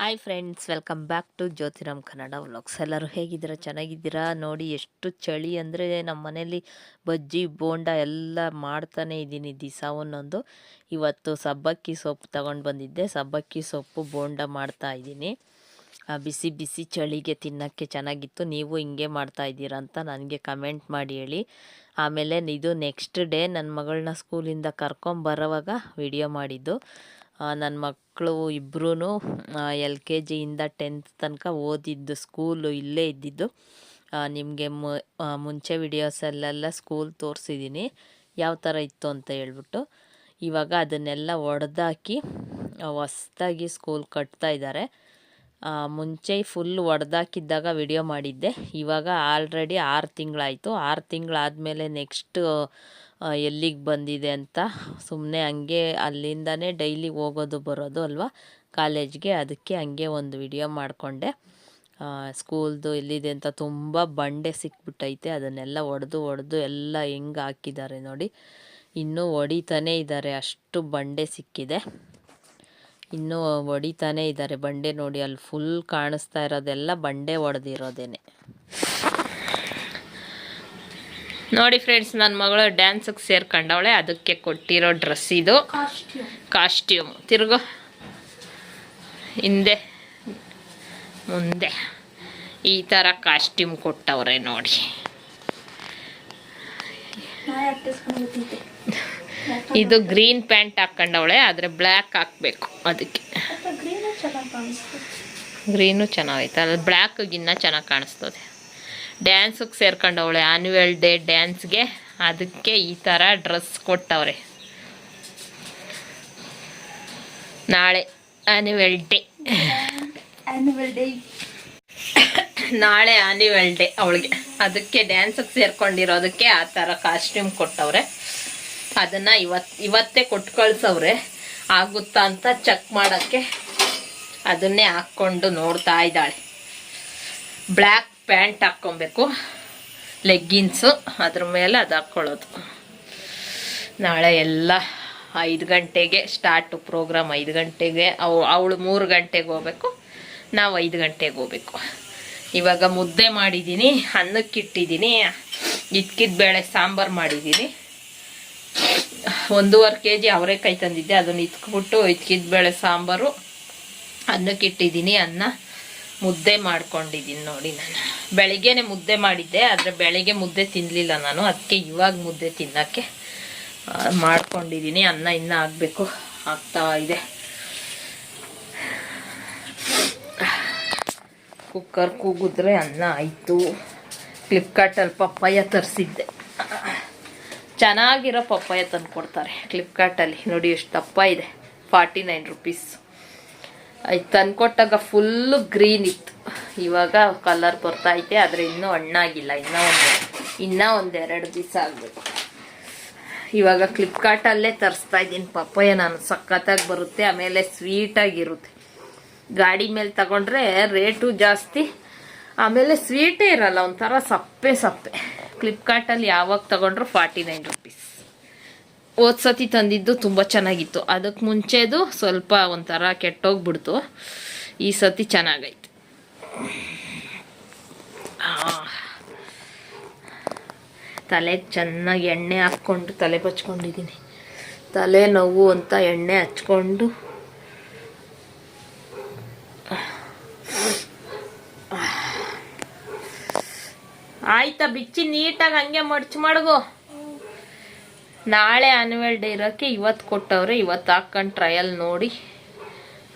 Hi friends, welcome back to Jyothiram Kannada vlogs. ಎಲ್ಲರೂ ಹೇಗಿದ್ದೀರಾ? ಚೆನ್ನಾಗಿದ್ದೀರಾ? ನೋಡಿ ಎಷ್ಟು ಚಳಿ ಅಂದರೆ ನಮ್ಮ ಮನೇಲಿ ಬಜ್ಜಿ ಬೋಂಡ ಎಲ್ಲ ಮಾಡ್ತಾನೆ ಇದ್ದೀನಿ ದಿವಸ ಒಂದೊಂದು. ಇವತ್ತು ಸಬ್ಬಕ್ಕಿ ಸೊಪ್ಪು ತಗೊಂಡು ಬಂದಿದ್ದೆ, ಸಬ್ಬಕ್ಕಿ ಸೊಪ್ಪು ಬೋಂಡ ಮಾಡ್ತಾ ಇದ್ದೀನಿ. ಬಿಸಿ ಬಿಸಿ ಚಳಿಗೆ ತಿನ್ನೋಕ್ಕೆ ಚೆನ್ನಾಗಿತ್ತು. ನೀವು ಹಿಂಗೆ ಮಾಡ್ತಾ ಇದ್ದೀರಾ ಅಂತ ನನಗೆ ಕಮೆಂಟ್ ಮಾಡಿ ಹೇಳಿ. ಆಮೇಲೆ ಇದು ನೆಕ್ಸ್ಟ್ ಡೇ ನನ್ನ ಮಗಳನ್ನ ಸ್ಕೂಲಿಂದ ಕರ್ಕೊಂಬರೋವಾಗ ವಿಡಿಯೋ ಮಾಡಿದ್ದು. ನನ್ನ ಮಕ್ಕಳು ಇಬ್ಬರೂ LKG ಇಂದ 10th ತನಕ ಓದಿದ್ದು ಸ್ಕೂಲು ಇಲ್ಲೇ ಇದ್ದಿದ್ದು. ನಿಮಗೆ ಮುಂಚೆ ವಿಡಿಯೋಸಲ್ಲೆಲ್ಲ ಸ್ಕೂಲ್ ತೋರಿಸಿದ್ದೀನಿ ಯಾವ ಥರ ಇತ್ತು ಅಂತ ಹೇಳ್ಬಿಟ್ಟು. ಇವಾಗ ಅದನ್ನೆಲ್ಲ ಒಡೆದಾಕಿ ಹೊಸ್ದಾಗಿ ಸ್ಕೂಲ್ ಕಟ್ತಾ ಇದ್ದಾರೆ. ಮುಂಚೆ ಫುಲ್ ಒಡೆದಾಕಿದ್ದಾಗ ವಿಡಿಯೋ ಮಾಡಿದ್ದೆ. ಇವಾಗ ಆಲ್ರೆಡಿ 6 ತಿಂಗಳಾಯಿತು. 6 ತಿಂಗಳಾದಮೇಲೆ ನೆಕ್ಸ್ಟ್ ಎಲ್ಲಿಗೆ ಬಂದಿದೆ ಅಂತ ಸುಮ್ಮನೆ ಹಂಗೆ ಅಲ್ಲಿಂದನೇ ಡೈಲಿ ಹೋಗೋದು ಬರೋದು ಅಲ್ವಾ ಕಾಲೇಜ್ಗೆ, ಅದಕ್ಕೆ ಹಂಗೆ ಒಂದು ವಿಡಿಯೋ ಮಾಡಿಕೊಂಡೆ. ಸ್ಕೂಲ್ದು ಎಲ್ಲಿದೆ ಅಂತ ತುಂಬ ಬಂಡೆ ಸಿಕ್ಬಿಟ್ಟೈತೆ. ಅದನ್ನೆಲ್ಲ ಒಡೆದು ಎಲ್ಲ ಹೆಂಗೆ ಹಾಕಿದ್ದಾರೆ ನೋಡಿ. ಇನ್ನೂ ಹೊಡಿತಾನೇ ಇದ್ದಾರೆ, ಅಷ್ಟು ಬಂಡೆ ಸಿಕ್ಕಿದೆ. ಇನ್ನೂ ಹೊಡಿತಾನೇ ಇದ್ದಾರೆ ಬಂಡೆ. ನೋಡಿ ಅಲ್ಲಿ ಫುಲ್ ಕಾಣಿಸ್ತಾ ಇರೋದೆಲ್ಲ ಬಂಡೆ ಹೊಡೆದಿರೋದೇನೆ. ನೋಡಿ ಫ್ರೆಂಡ್ಸ್, ನನ್ನ ಮಗಳು ಡ್ಯಾನ್ಸಿಗೆ ಸೇರ್ಕೊಂಡವಳೆ. ಅದಕ್ಕೆ ಕೊಟ್ಟಿರೋ ಡ್ರೆಸ್ ಇದು, ಕಾಸ್ಟ್ಯೂಮ್. ತಿರುಗೋ, ಹಿಂದೆ ಮುಂದೆ ಈ ಥರ ಕಾಸ್ಟ್ಯೂಮ್ ಕೊಟ್ಟವ್ರೆ ನೋಡಿ. ಇದು ಗ್ರೀನ್ ಪ್ಯಾಂಟ್ ಹಾಕ್ಕೊಂಡವಳೆ, ಆದರೆ ಬ್ಲ್ಯಾಕ್ ಹಾಕಬೇಕು. ಅದಕ್ಕೆ ಗ್ರೀನು ಚೆನ್ನಾಗೈತೆ, ಅದು ಬ್ಲ್ಯಾಕ್ಗಿನ್ನ ಚೆನ್ನಾಗಿ ಕಾಣಿಸ್ತದೆ. ಡ್ಯಾನ್ಸಿಗೆ ಸೇರ್ಕೊಂಡವಳೆ ಆ್ಯನ್ಯುವಲ್ ಡೇ ಡ್ಯಾನ್ಸ್ಗೆ, ಅದಕ್ಕೆ ಈ ಥರ ಡ್ರೆಸ್ ಕೊಟ್ಟವ್ರೆ. ನಾಳೆ ಆ್ಯನ್ಯುವಲ್ ಡೇ, ನಾಳೆ ಆ್ಯನ್ಯುವಲ್ ಡೇ ಅವಳಿಗೆ. ಅದಕ್ಕೆ ಡ್ಯಾನ್ಸಿಗೆ ಸೇರ್ಕೊಂಡಿರೋದಕ್ಕೆ ಆ ಥರ ಕಾಸ್ಟ್ಯೂಮ್ ಕೊಟ್ಟವ್ರೆ. ಅದನ್ನು ಇವತ್ತೇ ಕೊಟ್ಟು ಕಳ್ಸವ್ರೆ. ಆಗುತ್ತಾ ಅಂತ ಚೆಕ್ ಮಾಡೋಕ್ಕೆ ಅದನ್ನೇ ಹಾಕ್ಕೊಂಡು ನೋಡ್ತಾ ಇದ್ದಾಳೆ. ಬ್ಲ್ಯಾಕ್ ಪ್ಯಾಂಟ್ ಹಾಕ್ಕೊಬೇಕು, ಲೆಗ್ಗಿನ್ಸು, ಅದ್ರ ಮೇಲೆ ಅದು ಹಾಕ್ಕೊಳ್ಳೋದು. ನಾಳೆ ಎಲ್ಲ 5 ಗಂಟೆಗೆ ಸ್ಟಾರ್ಟು ಪ್ರೋಗ್ರಾಮ್. 5 ಗಂಟೆಗೆ ಅವಳು 3 ಗಂಟೆಗೆ ಹೋಗ್ಬೇಕು, ನಾವು 5 ಗಂಟೆಗೆ ಹೋಗ್ಬೇಕು. ಇವಾಗ ಮುದ್ದೆ ಮಾಡಿದ್ದೀನಿ, ಅನ್ನಕ್ಕಿಟ್ಟಿದ್ದೀನಿ, ಇಟ್ಕಿದ ಬೇಳೆ ಸಾಂಬಾರು ಮಾಡಿದ್ದೀನಿ. 1.5 kg ಅವರೆಕಾಯಿ ತಂದಿದ್ದೆ, ಅದನ್ನು ಇಟ್ಬಿಟ್ಟು ಇಟ್ಕಿದ ಬೇಳೆ ಸಾಂಬಾರು ಅನ್ನಕ್ಕಿಟ್ಟಿದ್ದೀನಿ. ಅನ್ನ ಮುದ್ದೆ ಮಾಡ್ಕೊಂಡಿದ್ದೀನಿ ನೋಡಿ. ನಾನು ಬೆಳಿಗ್ಗೆನೆ ಮುದ್ದೆ ಮಾಡಿದ್ದೆ, ಆದರೆ ಬೆಳಿಗ್ಗೆ ಮುದ್ದೆ ತಿನ್ನಲಿಲ್ಲ ನಾನು. ಅದಕ್ಕೆ ಇವಾಗ ಮುದ್ದೆ ತಿನ್ನೋಕ್ಕೆ ಮಾಡ್ಕೊಂಡಿದ್ದೀನಿ. ಅನ್ನ ಇನ್ನೂ ಆಗಬೇಕು, ಆಗ್ತಾ ಇದೆ. ಕುಕ್ಕರ್ ಕೂಗಿದ್ರೆ ಅನ್ನ ಆಯಿತು. ಫ್ಲಿಪ್ಕಾರ್ಟಲ್ಲಿ ಪಪ್ಪಾಯ ತರಿಸಿದ್ದೆ, ಚೆನ್ನಾಗಿರೋ ಪಪ್ಪಾಯ ತಂದು ಕೊಡ್ತಾರೆ ಫ್ಲಿಪ್ಕಾರ್ಟಲ್ಲಿ. ನೋಡಿ ಎಷ್ಟು ದಪ್ಪ ಇದೆ, 49 ರೂಪೀಸ್. ಅದು ತಂದ್ಕೊಟ್ಟಾಗ ಫುಲ್ಲು ಗ್ರೀನ್ ಇತ್ತು, ಇವಾಗ ಕಲರ್ ಬರ್ತೈತೆ, ಆದರೆ ಇನ್ನೂ ಹಣ್ಣಾಗಿಲ್ಲ. ಇನ್ನೂ ಒಂದು 2 ದಿವಸ ಆಗಬೇಕು. ಇವಾಗ ಫ್ಲಿಪ್ಕಾರ್ಟಲ್ಲೇ ತರಿಸ್ತಾ ಇದ್ದೀನಿ ಪಪ್ಪಾಯ ನಾನು. ಸಖತ್ತಾಗಿ ಬರುತ್ತೆ, ಆಮೇಲೆ ಸ್ವೀಟಾಗಿರುತ್ತೆ. ಗಾಡಿ ಮೇಲೆ ತಗೊಂಡ್ರೆ ರೇಟು ಜಾಸ್ತಿ, ಆಮೇಲೆ ಸ್ವೀಟೇ ಇರಲ್ಲ, ಒಂಥರ ಸಪ್ಪೆ. ಫ್ಲಿಪ್ಕಾರ್ಟಲ್ಲಿ ಯಾವಾಗ ತಗೊಂಡ್ರು 49 ರೂಪೀಸ್. ಹೋದ ಸತಿ ತಂದಿದ್ದು ತುಂಬ ಚೆನ್ನಾಗಿತ್ತು, ಅದಕ್ಕೆ ಮುಂಚೆದು ಸ್ವಲ್ಪ ಒಂಥರ ಕೆಟ್ಟೋಗ್ಬಿಡ್ತು. ಈ ಸತಿ ಚೆನ್ನಾಗೈತೆ. ತಲೆಗೆ ಚೆನ್ನಾಗಿ ಎಣ್ಣೆ ಹಾಕ್ಕೊಂಡು ತಲೆ ಬಚ್ಕೊಂಡಿದ್ದೀನಿ. ತಲೆ ನೋವು ಅಂತ ಎಣ್ಣೆ ಹಚ್ಕೊಂಡು ಆಯ್ತಾ, ಬಿಚ್ಚಿ ನೀಟಾಗಿ ಹಂಗೆ ಮಡ್ಚು ಮಡಗು. ನಾಳೆ ಆ್ಯನ್ಯುವಲ್ ಡೇ ಇರೋಕ್ಕೆ ಇವತ್ತು ಕೊಟ್ಟವ್ರೆ. ಇವತ್ತು ಹಾಕ್ಕೊಂಡು ಟ್ರಯಲ್ ನೋಡಿ,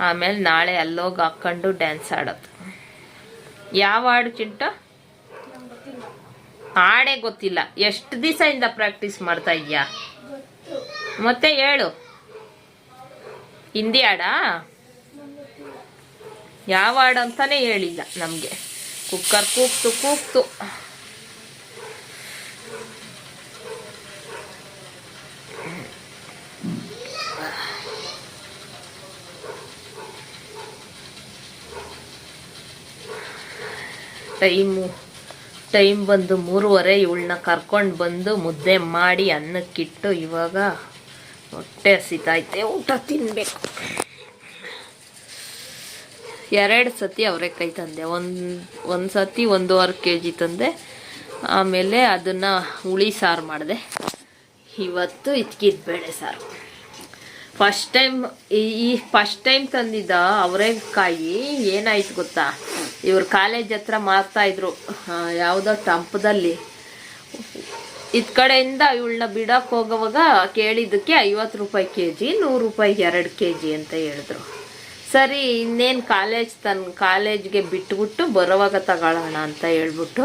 ಆಮೇಲೆ ನಾಳೆ ಅಲ್ಲೋಗಿ ಹಾಕ್ಕೊಂಡು ಡ್ಯಾನ್ಸ್ ಆಡೋದು. ಯಾವ ಹಾಡು ಚಿಂಟ? ಹಾಡೇ ಗೊತ್ತಿಲ್ಲ. ಎಷ್ಟು ದಿವಸದಿಂದ ಪ್ರಾಕ್ಟೀಸ್ ಮಾಡ್ತಾ ಇದೆಯಾ? ಮತ್ತೆ ಹೇಳು. ಹಿಂದಿ ಹಾಡಾ? ಯಾವ ಹಾಡು ಅಂತಾನೆ ಹೇಳಿಲ್ಲ ನಮಗೆ. ಕುಕ್ಕರ್ ಕೂಗ್ತು. ಟೈಮ್ ಬಂದು 3:30. ಇವಳನ್ನ ಕರ್ಕೊಂಡು ಬಂದು ಮುದ್ದೆ ಮಾಡಿ ಅನ್ನಕ್ಕಿಟ್ಟು ಇವಾಗ ಹೊಟ್ಟೆ ಹಸಿತೈತೆ, ಊಟ ತಿನ್ನಬೇಕು. 2 ಸತಿ ಅವರೆಕಾಯಿ ತಂದೆ. ಒಂದು ಸತಿ 1.5 kg ತಂದೆ. ಆಮೇಲೆ ಅದನ್ನು ಹುಳಿ ಸಾರು ಮಾಡಿದೆ. ಇವತ್ತು ಇದ್ಕಿದ ಬೇಳೆ ಸಾರು. ಫಸ್ಟ್ ಟೈಮ್ ತಂದಿದ್ದ ಅವರೆಕಾಯಿ ಏನಾಯ್ತು ಗೊತ್ತಾ, ಇವ್ರು ಕಾಲೇಜ್ ಹತ್ರ ಮಾರ್ತಾಯಿದ್ರು ಯಾವುದೋ ಟಂಪದಲ್ಲಿ. ಇದ್ ಕಡೆಯಿಂದ ಇವಳನ್ನ ಬಿಡಕ್ಕೆ ಹೋಗೋವಾಗ ಕೇಳಿದ್ದಕ್ಕೆ 50 ರೂಪಾಯಿ kg, 100 ರೂಪಾಯಿಗೆ 2 kg ಅಂತ ಹೇಳಿದ್ರು. ಸರಿ ಇನ್ನೇನು ಕಾಲೇಜ್ಗೆ ಬಿಟ್ಬಿಟ್ಟು ಬರೋವಾಗ ತಗೊಳ್ಳೋಣ ಅಂತ ಹೇಳ್ಬಿಟ್ಟು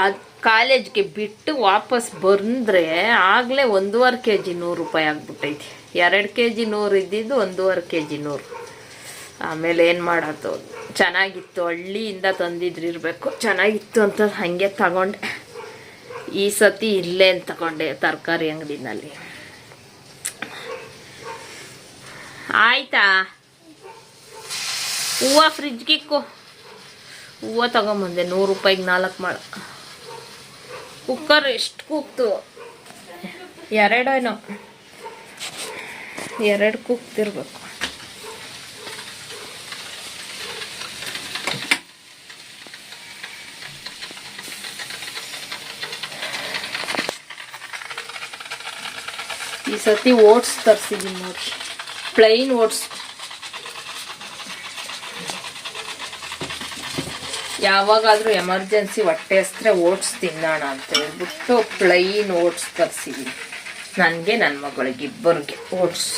ಅದು ಕಾಲೇಜ್ಗೆ ಬಿಟ್ಟು ವಾಪಸ್ ಬಂದರೆ ಆಗಲೇ 1.5 kg 100 ರೂಪಾಯಿ ಆಗ್ಬಿಟ್ಟೈತಿ. 2 kg 100 ಇದ್ದಿದ್ದು 1.5 kg 100. ಆಮೇಲೆ ಏನು ಮಾಡೋದು, ಚೆನ್ನಾಗಿತ್ತು, ಹಳ್ಳಿಯಿಂದ ತಂದಿದ್ರಿರಬೇಕು, ಚೆನ್ನಾಗಿತ್ತು ಅಂತ ಹಾಗೆ ತಗೊಂಡೆ. ಈ ಸತಿ ಇಲ್ಲೇ ತಗೊಂಡೆ ತರಕಾರಿ ಅಂಗಡಿನಲ್ಲಿ. ಆಯ್ತಾ, ಹೂವು ಫ್ರಿಜ್ಗಿಕ್ಕು, ಹೂವು ತಗೊಂಬಂದೆ 100 ರೂಪಾಯಿಗೆ 4 ಮಾಡು. ಕುಕ್ಕರ್ ಎಷ್ಟು ಕೂಗ್ತು, 2 ಕೂಗ್ತಿರ್ಬೇಕು. ಈ ಸತಿ ಓಟ್ಸ್ ತರಿಸಿದ್ದೀನಿ ನೋಡಿ, ಪ್ಲೈನ್ ಓಟ್ಸ್. ಯಾವಾಗಾದರೂ ಎಮರ್ಜೆನ್ಸಿ ಹೊಟ್ಟೆ ಹಸ್ರೆ ಓಟ್ಸ್ ತಿನ್ನೋಣ ಅಂತ ಹೇಳ್ಬಿಟ್ಟು ಪ್ಲೈನ್ ಓಟ್ಸ್ ತರಿಸಿದ್ದೀನಿ. ನನಗೆ ನನ್ನ ಮಗಳಿಗೆ ಇಬ್ಬರಿಗೆ ಓಟ್ಸ್.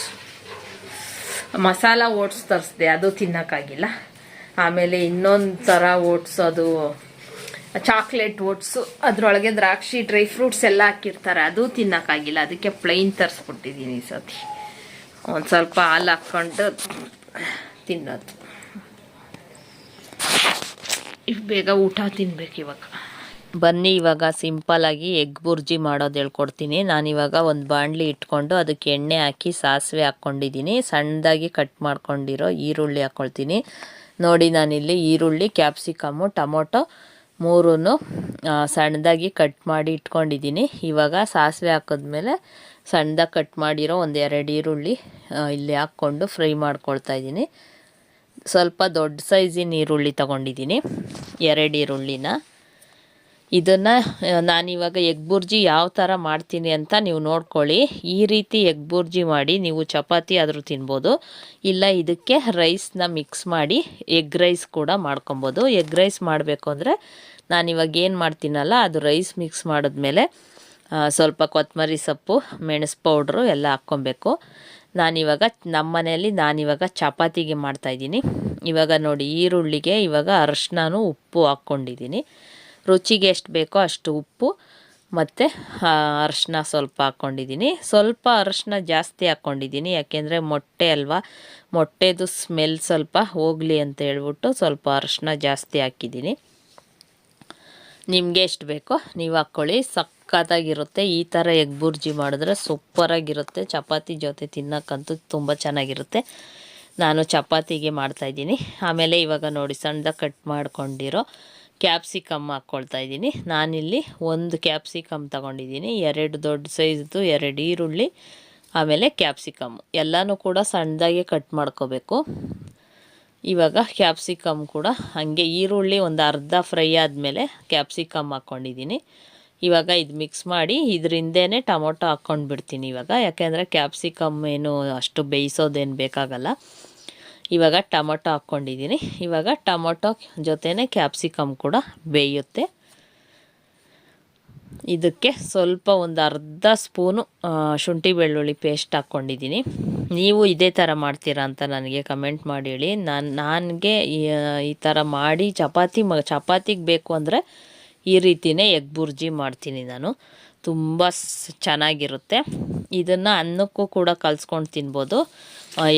ಮಸಾಲ ಓಟ್ಸ್ ತರಿಸಿದೆ, ಅದು ತಿನ್ನೋಕ್ಕಾಗಿಲ್ಲ. ಆಮೇಲೆ ಇನ್ನೊಂದು ಥರ ಓಟ್ಸ್, ಅದು ಚಾಕ್ಲೇಟ್ ಓಟ್ಸು, ಅದರೊಳಗೆ ದ್ರಾಕ್ಷಿ ಡ್ರೈ ಫ್ರೂಟ್ಸ್ ಎಲ್ಲ ಹಾಕಿರ್ತಾರೆ, ಅದು ತಿನ್ನೋಕ್ಕಾಗಿಲ್ಲ. ಅದಕ್ಕೆ ಪ್ಲೈನ್ ತರಿಸ್ಬಿಟ್ಟಿದ್ದೀನಿ ಈ ಸತಿ. ಒಂದು ಸ್ವಲ್ಪ ಹಾಲು ಹಾಕ್ಕೊಂಡು ತಿನ್ನೋದು. ಬೇಗ ಊಟ ತಿನ್ಬೇಕು ಇವಾಗ. ಬನ್ನಿ ಇವಾಗ ಸಿಂಪಲ್ಲಾಗಿ ಎಗ್ ಬುರ್ಜಿ ಮಾಡೋದು ಹೇಳ್ಕೊಡ್ತೀನಿ. ನಾನಿವಾಗ ಒಂದು ಬಾಣಲಿ ಇಟ್ಕೊಂಡು ಅದಕ್ಕೆ ಎಣ್ಣೆ ಹಾಕಿ ಸಾಸಿವೆ ಹಾಕ್ಕೊಂಡಿದ್ದೀನಿ. ಸಣ್ಣದಾಗಿ ಕಟ್ ಮಾಡ್ಕೊಂಡಿರೋ ಈರುಳ್ಳಿ ಹಾಕ್ಕೊಳ್ತೀನಿ. ನೋಡಿ, ನಾನಿಲ್ಲಿ ಈರುಳ್ಳಿ, ಕ್ಯಾಪ್ಸಿಕಮ್ಮು, ಟೊಮೊಟೊ 3 ಸಣ್ಣದಾಗಿ ಕಟ್ ಮಾಡಿ ಇಟ್ಕೊಂಡಿದ್ದೀನಿ. ಇವಾಗ ಸಾಸಿವೆ ಹಾಕಿದ್ಮೇಲೆ ಸಣ್ಣದಾಗಿ ಕಟ್ ಮಾಡಿರೋ 1-2 ಈರುಳ್ಳಿ ಇಲ್ಲಿ ಹಾಕ್ಕೊಂಡು ಫ್ರೈ ಮಾಡ್ಕೊಳ್ತಾ ಇದ್ದೀನಿ. ಸ್ವಲ್ಪ ದೊಡ್ಡ ಸೈಜಿನ ಈರುಳ್ಳಿ ತೊಗೊಂಡಿದ್ದೀನಿ, 2 ಈರುಳ್ಳಿನ. ಇದನ್ನು ನಾನಿವಾಗ ಎಗ್ ಬುರ್ಜಿ ಯಾವ ಥರ ಮಾಡ್ತೀನಿ ಅಂತ ನೀವು ನೋಡ್ಕೊಳ್ಳಿ. ಈ ರೀತಿ ಎಗ್ ಬುರ್ಜಿ ಮಾಡಿ ನೀವು ಚಪಾತಿ ಆದರೂ ತಿನ್ಬೋದು, ಇಲ್ಲ ಇದಕ್ಕೆ ರೈಸ್ನ ಮಿಕ್ಸ್ ಮಾಡಿ ಎಗ್ ರೈಸ್ ಕೂಡ ಮಾಡ್ಕೊಬೋದು. ಎಗ್ ರೈಸ್ ಮಾಡಬೇಕು ಅಂದರೆ ನಾನಿವಾಗ ಏನು ಮಾಡ್ತೀನಲ್ಲ, ಅದು ರೈಸ್ ಮಿಕ್ಸ್ ಮಾಡಿದ್ಮೇಲೆ ಸ್ವಲ್ಪ ಕೊತ್ತಂಬರಿ ಸೊಪ್ಪು, ಮೆಣಸು ಪೌಡ್ರು ಎಲ್ಲ ಹಾಕ್ಕೊಬೇಕು. ನಮ್ಮ ಮನೆಯಲ್ಲಿ ನಾನಿವಾಗ ಚಪಾತಿಗೆ ಮಾಡ್ತಾಯಿದ್ದೀನಿ. ಇವಾಗ ನೋಡಿ, ಈರುಳ್ಳಿಗೆ ಇವಾಗ ಅರಶಿನೂ ಉಪ್ಪು ಹಾಕ್ಕೊಂಡಿದ್ದೀನಿ. ರುಚಿಗೆ ಎಷ್ಟು ಬೇಕೋ ಅಷ್ಟು ಉಪ್ಪು ಮತ್ತು ಅರಶಿನ ಸ್ವಲ್ಪ ಹಾಕ್ಕೊಂಡಿದ್ದೀನಿ. ಸ್ವಲ್ಪ ಅರಶಿನ ಜಾಸ್ತಿ ಹಾಕ್ಕೊಂಡಿದ್ದೀನಿ, ಯಾಕೆಂದರೆ ಮೊಟ್ಟೆ ಅಲ್ವಾ, ಮೊಟ್ಟೆದು ಸ್ಮೆಲ್ ಸ್ವಲ್ಪ ಹೋಗಲಿ ಅಂತ ಹೇಳ್ಬಿಟ್ಟು ಸ್ವಲ್ಪ ಅರಶಿನ ಜಾಸ್ತಿ ಹಾಕಿದ್ದೀನಿ. ನಿಮಗೆ ಎಷ್ಟು ಬೇಕೋ ನೀವು ಹಾಕ್ಕೊಳ್ಳಿ. ಸಕ್ಕತ್ತಾಗಿರುತ್ತೆ. ಈ ಥರ ಎಗ್ ಬುರ್ಜಿ ಮಾಡಿದ್ರೆ ಸೂಪರಾಗಿರುತ್ತೆ. ಚಪಾತಿ ಜೊತೆ ತಿನ್ನೋಕ್ಕಂತೂ ತುಂಬ ಚೆನ್ನಾಗಿರುತ್ತೆ. ನಾನು ಚಪಾತಿಗೆ ಮಾಡ್ತಾಯಿದ್ದೀನಿ. ಆಮೇಲೆ ಇವಾಗ ನೋಡಿ, ಸಣ್ಣದಾಗಿ ಕಟ್ ಮಾಡ್ಕೊಂಡಿರೋ ಕ್ಯಾಪ್ಸಿಕಮ್ ಹಾಕ್ಕೊಳ್ತಾ ಇದ್ದೀನಿ. ನಾನಿಲ್ಲಿ 1 ಕ್ಯಾಪ್ಸಿಕಮ್ ತಗೊಂಡಿದ್ದೀನಿ, 2 ದೊಡ್ಡ ಸೈಜ್ದು 2 ಈರುಳ್ಳಿ, ಆಮೇಲೆ ಕ್ಯಾಪ್ಸಿಕಮ್ ಎಲ್ಲನೂ ಕೂಡ ಸಣ್ಣದಾಗಿ ಕಟ್ ಮಾಡ್ಕೋಬೇಕು. ಇವಾಗ ಕ್ಯಾಪ್ಸಿಕಮ್ ಕೂಡ ಹಾಗೆ, ಈರುಳ್ಳಿ ಒಂದು ಅರ್ಧ ಫ್ರೈ ಆದಮೇಲೆ ಕ್ಯಾಪ್ಸಿಕಮ್ ಹಾಕ್ಕೊಂಡಿದ್ದೀನಿ. ಇವಾಗ ಇದು ಮಿಕ್ಸ್ ಮಾಡಿ ಇದರಿಂದೇ ಟೊಮೊಟೊ ಹಾಕ್ಕೊಂಡು ಬಿಡ್ತೀನಿ ಇವಾಗ, ಯಾಕೆಂದರೆ ಕ್ಯಾಪ್ಸಿಕಮ್ ಏನು ಅಷ್ಟು ಬೇಯಿಸೋದೇನು ಬೇಕಾಗಲ್ಲ. ಇವಾಗ ಟೊಮೊಟೊ ಹಾಕ್ಕೊಂಡಿದ್ದೀನಿ. ಇವಾಗ ಟೊಮೊಟೊ ಜೊತೆನೇ ಕ್ಯಾಪ್ಸಿಕಮ್ ಕೂಡ ಬೇಯುತ್ತೆ. ಇದಕ್ಕೆ ಸ್ವಲ್ಪ ಒಂದು ಅರ್ಧ ಸ್ಪೂನು ಶುಂಠಿ ಬೆಳ್ಳುಳ್ಳಿ ಪೇಸ್ಟ್ ಹಾಕ್ಕೊಂಡಿದ್ದೀನಿ. ನೀವು ಇದೇ ಥರ ಮಾಡ್ತೀರಾ ಅಂತ ನನಗೆ ಕಮೆಂಟ್ ಮಾಡಿ ಹೇಳಿ. ನನಗೆ ಈ ಥರ ಮಾಡಿ ಚಪಾತಿಗೆ ಬೇಕು ಅಂದರೆ ಈ ರೀತಿಯೇ ಎಗ್ ಬುರ್ಜಿ ಮಾಡ್ತೀನಿ ನಾನು. ತುಂಬ ಚೆನ್ನಾಗಿರುತ್ತೆ. ಇದನ್ನು ಅನ್ನಕ್ಕೂ ಕೂಡ ಕಲಿಸ್ಕೊಂಡು ತಿನ್ಬೋದು.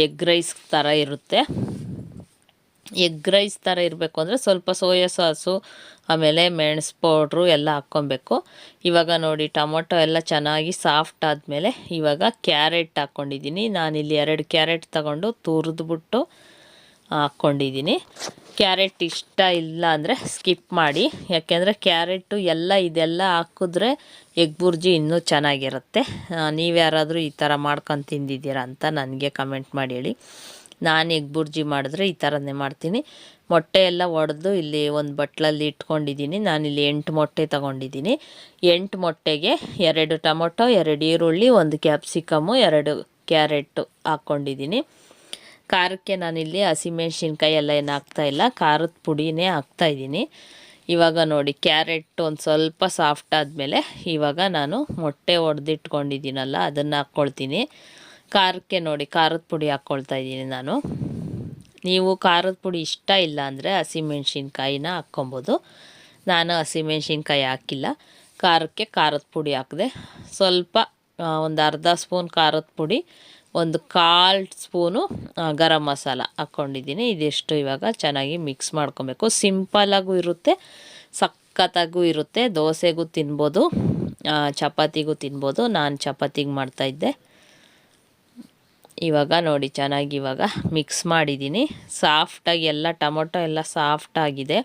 ಎಗ್ ರೈಸ್ ಥರ ಇರುತ್ತೆ. ಎಗ್ ರೈಸ್ ಥರ ಇರಬೇಕು ಅಂದರೆ ಸ್ವಲ್ಪ ಸೋಯಾ ಸಾಸು, ಆಮೇಲೆ ಮೆಣಸು ಪೌಡ್ರು ಎಲ್ಲ ಹಾಕ್ಕೊಬೇಕು. ಇವಾಗ ನೋಡಿ, ಟೊಮೊಟೊ ಎಲ್ಲ ಚೆನ್ನಾಗಿ ಸಾಫ್ಟ್ ಆದಮೇಲೆ ಇವಾಗ ಕ್ಯಾರೆಟ್ ಹಾಕ್ಕೊಂಡಿದ್ದೀನಿ. ನಾನಿಲ್ಲಿ 2 ಕ್ಯಾರೆಟ್ ತಗೊಂಡು ತುರಿದ್ಬಿಟ್ಟು ಹಾಕ್ಕೊಂಡಿದ್ದೀನಿ. ಕ್ಯಾರೆಟ್ ಇಷ್ಟ ಇಲ್ಲ ಅಂದರೆ ಸ್ಕಿಪ್ ಮಾಡಿ, ಯಾಕೆಂದರೆ ಕ್ಯಾರೆಟು ಇದೆಲ್ಲ ಹಾಕಿದ್ರೆ ಎಗ್ ಬುರ್ಜಿ ಇನ್ನೂ ಚೆನ್ನಾಗಿರುತ್ತೆ. ನೀವು ಯಾರಾದರೂ ಈ ಥರ ಮಾಡ್ಕೊಂಡು ತಿಂದಿದ್ದೀರಾ ಅಂತ ನನಗೆ ಕಮೆಂಟ್ ಮಾಡಿ ಹೇಳಿ. ನಾನು ಎಗ್ ಬುರ್ಜಿ ಮಾಡಿದ್ರೆ ಈ ಥರನೇ ಮಾಡ್ತೀನಿ. ಮೊಟ್ಟೆ ಎಲ್ಲ ಒಡೆದು ಇಲ್ಲಿ ಒಂದು ಬಟ್ಲಲ್ಲಿ ಇಟ್ಕೊಂಡಿದ್ದೀನಿ. ನಾನಿಲ್ಲಿ 8 ಮೊಟ್ಟೆ ತೊಗೊಂಡಿದ್ದೀನಿ. 8 ಮೊಟ್ಟೆಗೆ 2 ಟೊಮೊಟೊ, 2 ಈರುಳ್ಳಿ, 1 ಕ್ಯಾಪ್ಸಿಕಮ್ಮು, 2 ಕ್ಯಾರೆಟು ಹಾಕ್ಕೊಂಡಿದ್ದೀನಿ. ಖಾರಕ್ಕೆ ನಾನಿಲ್ಲಿ ಹಸಿಮೆಣ್ಸಿನ್ಕಾಯಿ ಎಲ್ಲ ಏನು ಹಾಕ್ತಾಯಿಲ್ಲ, ಖಾರದ ಪುಡಿನೇ ಹಾಕ್ತಾಯಿದ್ದೀನಿ. ಇವಾಗ ನೋಡಿ ಕ್ಯಾರೆಟ್ ಒಂದು ಸ್ವಲ್ಪ ಸಾಫ್ಟ್ ಆದಮೇಲೆ ಇವಾಗ ನಾನು ಮೊಟ್ಟೆ ಒಡೆದಿಟ್ಕೊಂಡಿದ್ದೀನಲ್ಲ ಅದನ್ನು ಹಾಕ್ಕೊಳ್ತೀನಿ. ಖಾರಕ್ಕೆ ನೋಡಿ ಖಾರದ ಪುಡಿ ಹಾಕ್ಕೊಳ್ತಾ ಇದ್ದೀನಿ ನಾನು. ನೀವು ಖಾರದ ಪುಡಿ ಇಷ್ಟ ಇಲ್ಲ ಅಂದರೆ ಹಸಿಮೆಣ್ಸಿನ್ಕಾಯಿನ ಹಾಕ್ಕೊಬೋದು. ನಾನು ಹಸಿಮೆಣ್ಸಿನ್ಕಾಯಿ ಹಾಕಿಲ್ಲ, ಖಾರಕ್ಕೆ ಖಾರದ ಪುಡಿ ಹಾಕಿದೆ. ಸ್ವಲ್ಪ ಒಂದು ಅರ್ಧ ಸ್ಪೂನ್ ಖಾರದ ಪುಡಿ, 1/4 ಸ್ಪೂನು ಗರಂ ಮಸಾಲ ಹಾಕ್ಕೊಂಡಿದ್ದೀನಿ. ಇದಿಷ್ಟು ಇವಾಗ ಚೆನ್ನಾಗಿ ಮಿಕ್ಸ್ ಮಾಡ್ಕೊಬೇಕು. ಸಿಂಪಲಾಗೂ ಇರುತ್ತೆ, ಸಖತ್ತಾಗೂ ಇರುತ್ತೆ. ದೋಸೆಗೂ ತಿನ್ಬೋದು, ಚಪಾತಿಗೂ ತಿನ್ಬೋದು. ನಾನು ಚಪಾತಿಗೆ ಮಾಡ್ತಾಯಿದ್ದೆ. ಇವಾಗ ನೋಡಿ ಚೆನ್ನಾಗಿ ಇವಾಗ ಮಿಕ್ಸ್ ಮಾಡಿದ್ದೀನಿ. ಸಾಫ್ಟಾಗಿ ಎಲ್ಲ ಟೊಮೊಟೊ ಎಲ್ಲ ಸಾಫ್ಟಾಗಿದೆ.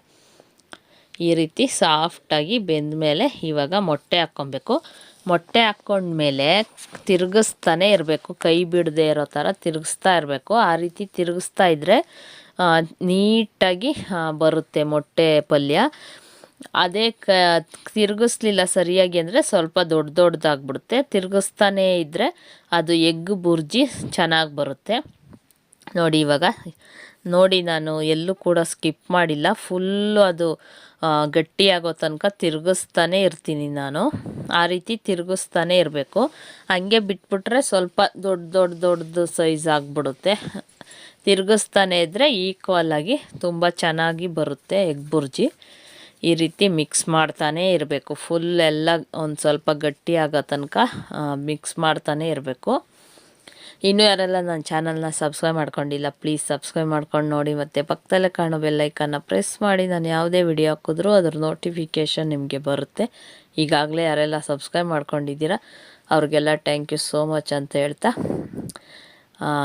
ಈ ರೀತಿ ಸಾಫ್ಟಾಗಿ ಬೆಂದ ಮೇಲೆ ಇವಾಗ ಮೊಟ್ಟೆ ಹಾಕ್ಕೊಬೇಕು. ಮೊಟ್ಟೆ ಹಾಕ್ಕೊಂಡ್ಮೇಲೆ ತಿರುಗಿಸ್ತಾನೆ ಇರಬೇಕು, ಕೈ ಬಿಡದೆ ಇರೋ ಥರ ತಿರುಗಿಸ್ತಾ ಇರಬೇಕು. ಆ ರೀತಿ ತಿರುಗಿಸ್ತಾ ಇದ್ದರೆ ನೀಟಾಗಿ ಬರುತ್ತೆ ಮೊಟ್ಟೆ ಪಲ್ಯ. ಅದೇ ತಿರುಗಿಸ್ಲಿಲ್ಲ ಸರಿಯಾಗಿ ಅಂದರೆ ಸ್ವಲ್ಪ ದೊಡ್ಡದಾಗ್ಬಿಡುತ್ತೆ. ತಿರುಗಿಸ್ತಾನೇ ಇದ್ದರೆ ಅದು ಎಗ್ ಬುರ್ಜಿ ಚೆನ್ನಾಗಿ ಬರುತ್ತೆ. ನೋಡಿ ಇವಾಗ ನೋಡಿ ನಾನು ಎಲ್ಲೂ ಕೂಡ ಸ್ಕಿಪ್ ಮಾಡಿಲ್ಲ. ಫುಲ್ಲು ಅದು ಗಟ್ಟಿಯಾಗೋ ತನಕ ತಿರುಗಿಸ್ತಾನೆ ಇರ್ತೀನಿ ನಾನು. ಆ ರೀತಿ ತಿರುಗಿಸ್ತಾನೆ ಇರಬೇಕು. ಹಂಗೆ ಬಿಟ್ಬಿಟ್ರೆ ಸ್ವಲ್ಪ ದೊಡ್ಡದು ಸೈಜ್ ಆಗಿಬಿಡುತ್ತೆ. ತಿರುಗಿಸ್ತಾನೆ ಇದ್ದರೆ ಈಕ್ವಲಾಗಿ ತುಂಬ ಚೆನ್ನಾಗಿ ಬರುತ್ತೆ ಎಗ್ ಬುರ್ಜಿ. ಈ ರೀತಿ ಮಿಕ್ಸ್ ಮಾಡ್ತಾನೇ ಇರಬೇಕು. ಫುಲ್ ಎಲ್ಲ ಒಂದು ಸ್ವಲ್ಪ ಗಟ್ಟಿ ಆಗೋ ತನಕ ಮಿಕ್ಸ್ ಮಾಡ್ತಾನೆ ಇರಬೇಕು. ಇನ್ನೂ ಯಾರೆಲ್ಲ ನನ್ನ ಚಾನಲ್ನ ಸಬ್ಸ್ಕ್ರೈಬ್ ಮಾಡ್ಕೊಂಡಿಲ್ಲ ಪ್ಲೀಸ್ ಸಬ್ಸ್ಕ್ರೈಬ್ ಮಾಡ್ಕೊಂಡು ನೋಡಿ, ಮತ್ತು ಪಕ್ಕದಲ್ಲೇ ಕಾಣೋ ಬೆಲ್ಲೈಕನ್ನ ಪ್ರೆಸ್ ಮಾಡಿ. ನಾನು ಯಾವುದೇ ವಿಡಿಯೋ ಹಾಕಿದ್ರೂ ಅದ್ರ ನೋಟಿಫಿಕೇಷನ್ ನಿಮಗೆ ಬರುತ್ತೆ. ಈಗಾಗಲೇ ಯಾರೆಲ್ಲ ಸಬ್ಸ್ಕ್ರೈಬ್ ಮಾಡ್ಕೊಂಡಿದ್ದೀರಾ ಅವ್ರಿಗೆಲ್ಲ ಥ್ಯಾಂಕ್ ಯು ಸೋ ಮಚ್ ಅಂತ ಹೇಳ್ತಾ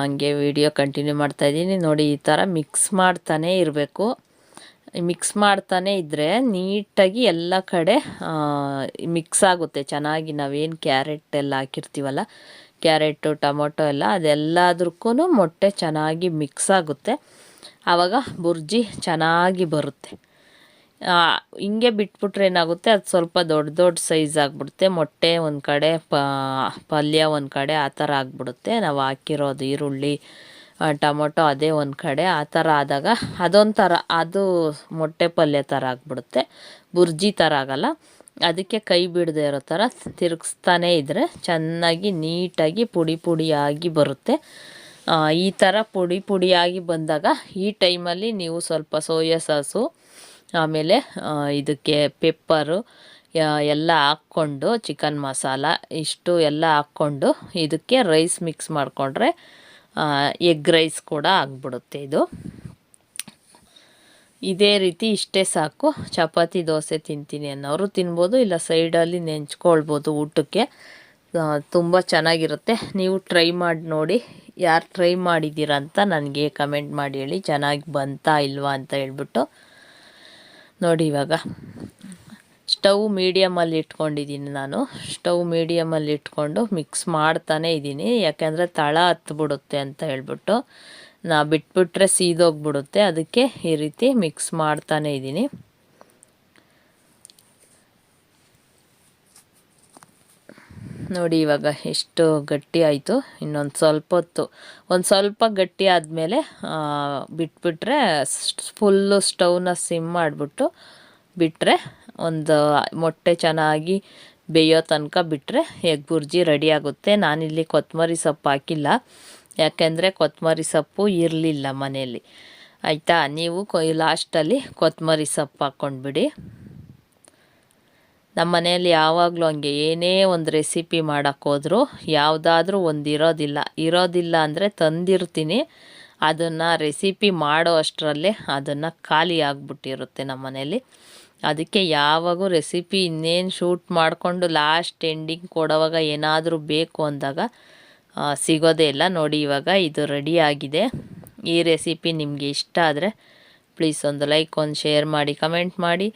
ಹಂಗೆ ವಿಡಿಯೋ ಕಂಟಿನ್ಯೂ ಮಾಡ್ತಾಯಿದ್ದೀನಿ. ನೋಡಿ ಈ ಥರ ಮಿಕ್ಸ್ ಮಾಡ್ತಾನೇ ಇರಬೇಕು. ಮಿಕ್ಸ್ ಮಾಡ್ತಾನೆ ಇದ್ದರೆ ನೀಟಾಗಿ ಎಲ್ಲ ಕಡೆ ಮಿಕ್ಸ್ ಆಗುತ್ತೆ ಚೆನ್ನಾಗಿ. ನಾವೇನು ಕ್ಯಾರೆಟ್ ಎಲ್ಲ ಹಾಕಿರ್ತೀವಲ್ಲ, ಕ್ಯಾರೆಟು ಟೊಮೊಟೊ ಎಲ್ಲ ಅದೆಲ್ಲದಕ್ಕೂ ಮೊಟ್ಟೆ ಚೆನ್ನಾಗಿ ಮಿಕ್ಸ್ ಆಗುತ್ತೆ. ಆವಾಗ ಬುರ್ಜಿ ಚೆನ್ನಾಗಿ ಬರುತ್ತೆ. ಹಿಂಗೆ ಬಿಟ್ಬಿಟ್ರೆ ಏನಾಗುತ್ತೆ, ಅದು ಸ್ವಲ್ಪ ದೊಡ್ಡ ಸೈಜ್ ಆಗಿಬಿಡುತ್ತೆ. ಮೊಟ್ಟೆ ಒಂದು ಕಡೆ ಪಲ್ಯ ಒಂದು ಕಡೆ ಆ ಥರ ಆಗಿಬಿಡುತ್ತೆ. ನಾವು ಹಾಕಿರೋದು ಈರುಳ್ಳಿ ಟೊಮೊಟೊ ಅದೇ ಒಂದು ಕಡೆ ಆ ಥರ ಆದಾಗ ಅದೊಂಥರ ಅದು ಮೊಟ್ಟೆ ಪಲ್ಯ ಥರ ಆಗಿಬಿಡುತ್ತೆ, ಬುರ್ಜಿ ಥರ ಆಗಲ್ಲ. ಅದಕ್ಕೆ ಕೈ ಬಿಡದೆ ಇರೋ ಥರ ತಿರುಗಿಸ್ತಾನೇ ಇದ್ದರೆ ಚೆನ್ನಾಗಿ ನೀಟಾಗಿ ಪುಡಿಯಾಗಿ ಬರುತ್ತೆ. ಈ ಥರ ಪುಡಿಯಾಗಿ ಬಂದಾಗ ಈ ಟೈಮಲ್ಲಿ ನೀವು ಸ್ವಲ್ಪ ಸೋಯಾ ಸಾಸು, ಆಮೇಲೆ ಇದಕ್ಕೆ ಪೆಪ್ಪರು ಎಲ್ಲ ಹಾಕ್ಕೊಂಡು, ಚಿಕನ್ ಮಸಾಲ ಇಷ್ಟು ಎಲ್ಲ ಹಾಕ್ಕೊಂಡು ಇದಕ್ಕೆ ರೈಸ್ ಮಿಕ್ಸ್ ಮಾಡಿಕೊಂಡ್ರೆ ಎಗ್ ರೈಸ್ ಕೂಡ ಆಗಿಬಿಡುತ್ತೆ. ಇದೇ ರೀತಿ ಇಷ್ಟೇ ಸಾಕು. ಚಪಾತಿ ದೋಸೆ ತಿಂತೀನಿ ಅನ್ನೋರು ತಿನ್ಬೋದು, ಇಲ್ಲ ಸೈಡಲ್ಲಿ ನೆಂಚ್ಕೊಳ್ಬೋದು ಊಟಕ್ಕೆ. ತುಂಬ ಚೆನ್ನಾಗಿರುತ್ತೆ. ನೀವು ಟ್ರೈ ಮಾಡಿ ನೋಡಿ. ಯಾರು ಟ್ರೈ ಮಾಡಿದ್ದೀರಾ ಅಂತ ನನಗೆ ಕಮೆಂಟ್ ಮಾಡಿ ಹೇಳಿ, ಚೆನ್ನಾಗಿ ಬಂತಾ ಇಲ್ವಾ ಅಂತ ಹೇಳ್ಬಿಟ್ಟು. ನೋಡಿ ಇವಾಗ ಸ್ಟವ್ ಮೀಡಿಯಮಲ್ಲಿ ಇಟ್ಕೊಂಡಿದ್ದೀನಿ ನಾನು. ಸ್ಟವ್ ಮೀಡಿಯಮಲ್ಲಿ ಇಟ್ಕೊಂಡು ಮಿಕ್ಸ್ ಮಾಡ್ತಾನೇ ಇದ್ದೀನಿ, ಯಾಕೆಂದರೆ ತಳ ಹತ್ಬಿಡುತ್ತೆ ಅಂತ ಹೇಳ್ಬಿಟ್ಟು. ಬಿಟ್ಬಿಟ್ರೆ ಸೀದೋಗ್ಬಿಡುತ್ತೆ, ಅದಕ್ಕೆ ಈ ರೀತಿ ಮಿಕ್ಸ್ ಮಾಡ್ತಾನೇ ಇದ್ದೀನಿ. ನೋಡಿ ಇವಾಗ ಎಷ್ಟು ಗಟ್ಟಿ ಆಯಿತು. ಇನ್ನೊಂದು ಸ್ವಲ್ಪ ಹೊತ್ತು ಒಂದು ಸ್ವಲ್ಪ ಗಟ್ಟಿ ಆದಮೇಲೆ ಬಿಟ್ಬಿಟ್ರೆ ಫುಲ್ಲು ಸ್ಟವ್ನ ಸಿಮ್ ಮಾಡಿಬಿಟ್ಟು ಬಿಟ್ಟರೆ ಒಂದು ಮೊಟ್ಟೆ ಚೆನ್ನಾಗಿ ಬೇಯೋ ತನಕ ಬಿಟ್ಟರೆ ಎಗ್ ಬುರ್ಜಿ ರೆಡಿ ಆಗುತ್ತೆ. ನಾನಿಲ್ಲಿ ಕೊತ್ತಂಬರಿ ಸೊಪ್ಪು ಹಾಕಿಲ್ಲ, ಯಾಕೆಂದರೆ ಕೊತ್ತಂಬರಿ ಸೊಪ್ಪು ಇರಲಿಲ್ಲ ಮನೆಯಲ್ಲಿ. ಆಯಿತಾ, ನೀವು ಲಾಸ್ಟಲ್ಲಿ ಕೊತ್ತಂಬರಿ ಸೊಪ್ಪು ಹಾಕ್ಕೊಂಡ್ಬಿಡಿ. ನಮ್ಮ ಮನೆಯಲ್ಲಿ ಯಾವಾಗಲೂ ಹಂಗೆ, ಏನೇ ಒಂದು ರೆಸಿಪಿ ಮಾಡೋಕ್ಕೋದ್ರೂ ಯಾವುದಾದ್ರೂ ಒಂದು ಇರೋದಿಲ್ಲ ಅಂದರೆ ತಂದಿರ್ತೀನಿ, ಅದನ್ನು ರೆಸಿಪಿ ಮಾಡೋ ಅಷ್ಟರಲ್ಲೇ ಅದನ್ನು ಖಾಲಿ ಆಗಿಬಿಟ್ಟಿರುತ್ತೆ ನಮ್ಮ ಮನೇಲಿ. ಅದಕ್ಕೆ ಯಾವಾಗೂ ರೆಸಿಪಿ ಇನ್ನೇನು ಶೂಟ್ ಮಾಡಿಕೊಂಡು ಲಾಸ್ಟ್ ಎಂಡಿಂಗ್ ಕೊಡೋವಾಗ ಏನಾದರೂ ಬೇಕು ಅಂದಾಗ ಸಿಗೋದೇ ಇಲ್ಲ. ನೋಡಿ ಇವಾಗ ಇದು ರೆಡಿ ಆಗಿದೆ. ಈ ರೆಸಿಪಿ ನಿಮಗೆ ಇಷ್ಟ ಆದರೆ ಪ್ಲೀಸ್ ಒಂದು ಲೈಕ್, ಒಂದು ಶೇರ್ ಮಾಡಿ, ಕಮೆಂಟ್ ಮಾಡಿ.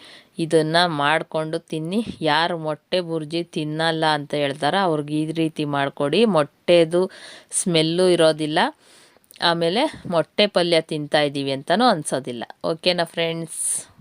ಇದನ್ನು ಮಾಡಿಕೊಂಡು ತಿನ್ನಿ. ಯಾರು ಮೊಟ್ಟೆ ಬುರ್ಜಿ ತಿನ್ನಲ್ಲ ಅಂತ ಹೇಳ್ತಾರೆ ಅವ್ರಿಗೆ ಈ ರೀತಿ ಮಾಡಿಕೊಡಿ. ಮೊಟ್ಟೆದು ಸ್ಮೆಲ್ಲು ಇರೋದಿಲ್ಲ, ಆಮೇಲೆ ಮೊಟ್ಟೆ ಪಲ್ಯ ತಿಂತಾ ಇದ್ದೀವಿ ಅಂತಲೂ ಅನಿಸೋದಿಲ್ಲ. ಓಕೆನಾ ಫ್ರೆಂಡ್ಸ್?